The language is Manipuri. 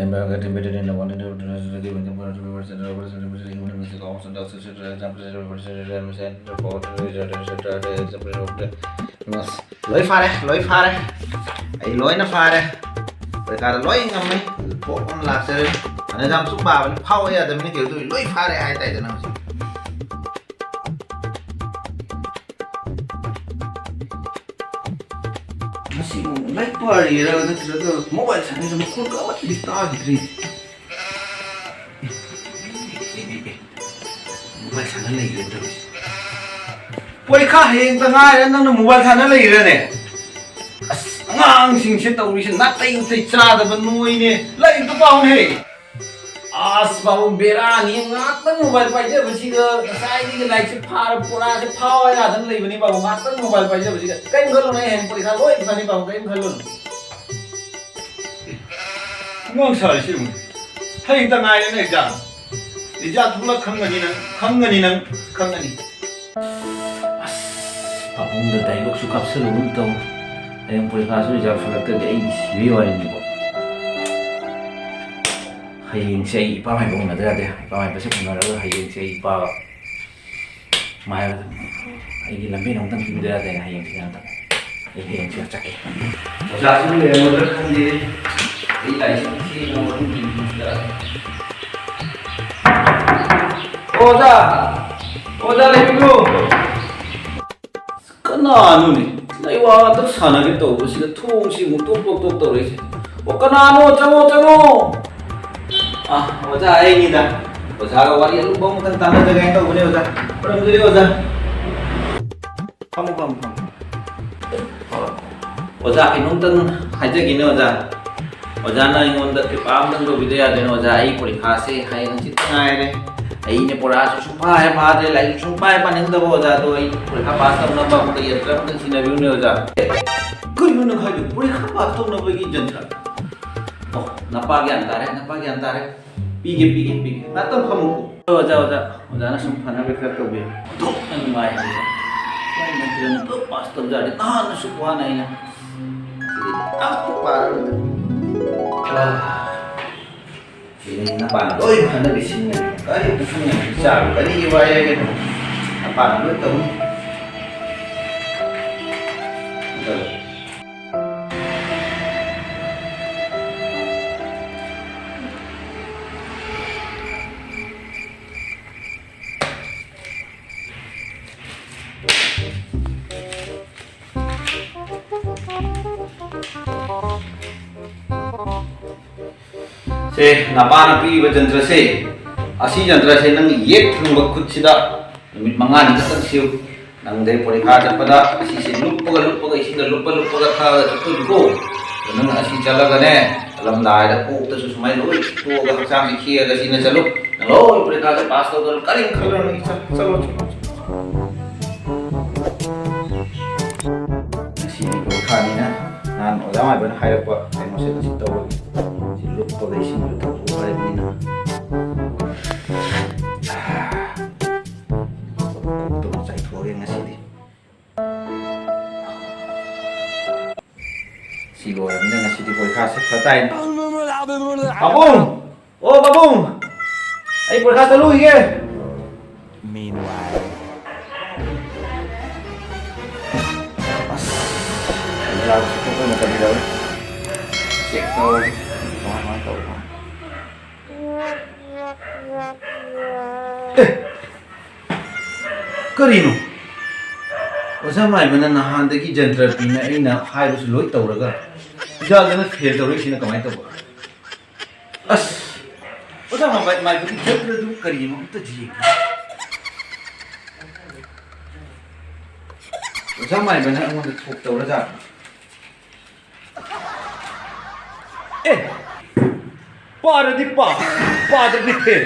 embedded in the one lối pha đây, lối pha đây, ấy lối nó pha đây, rồi cả lối ngầm ấy, bộ con lạc xe đây, anh làm giúp bà mình phao ấy à, thì mình kiểu tôi lối pha đây ai tay thế nào chứ? Masih like party lah, itu mobile sana sama kau kau di tadi tri. Mobile sana lagi tu. Porikha heng tengah dan nang mobile sana lagi ni. Ngang sing sing tahu ni nak tahu tahu cara benui ni, lagi tu bau ni. As bau beran ni ngat tang mobile pakai je bersih ke, saya ni like se par pura se power ya, dan lagi ni bau ngat tang mobile pakai je bersih ke. Kain kalau ni heng Porikha loi tu ni bau kain kalau. Ngang sah sih mu. Heng tengah ni nak jam. Dijat pula kang ni nang. Apung dah tahu lok suka selalu tu. Yang Porikha sudah jawab fakir ke ini siapa ni bu. Hayeng saya ipa mai bung ada deh. Ipa mai pasal pun ada hayeng saya ipa. Mai ini lambe nonton film ada deh hayeng saya nonton. Hayeng saya cakap. Jadi tu yang mula kan dia. Ini lagi sih nomor ini. Oza lagi dulu. Kenapa ni? Laiwa tu sana gitu, bersih tu si mutu tok resi. Oh kenapa? Cango. Oza ini dah. Oza kau wari lu bang tentang tanah jaga itu boleh Oza. Pergi dulu Oza. Kamu. Oza ini nonton aja gini Oza. Oza na ingon dah kepam dan do video ada Oza ini Porikha se hai nanti tengah ini. Ini pura supaya pada lagi supaya panen tu Oza tu ini Porikha pas tu nak bawa ke Jantra mungkin sini view ni Oza. Kau ni nak haju Porikha pas tu nak pergi Jantra. Oh, nampak antara. Pigi. Natang kamu. Oza nak sumpah nak berkat kau be. Tu yang mai. Mai nanti tu pas tu jadi tahan supaya ni. Aku parah. Ini nampak. Oi, mana di sini? Kali tu punya besar. Kali iwaya gitu. Apa lu tahu? Betul. Se napa napi Jantra se asi Jantra se nang yek thung bakut sida numit mangan ka tang siu nang dai Porikha japada asi se lupaga isi da lupa tha tu ko nang asi chalaga ne alam dai da ko ta su sumai loi to ga sam si khia ga sina chalu nang loi Porikha ka pas to karing khalar ni chalo si Porikha ni na nan oda mai ban hai pa ai mo se ta si to lupa guys ini lupa buat ini na. Tuh saya tuh yang ngasih di. Si boy ini ngasih di Porikha sih katain. Babung, babung. Ayo Porikha telu ye. Meanwhile. Jauh cukup nak pergi jauh. Cek kau. Karino Oza mai bana nahan dagi Jantra pina aina hai bus loi tawraga jalana fail tawri sina kamai taw as Oza mai bana Jantra du karino ta ji Oza mai bana amon da thok tawra ja pa da di fail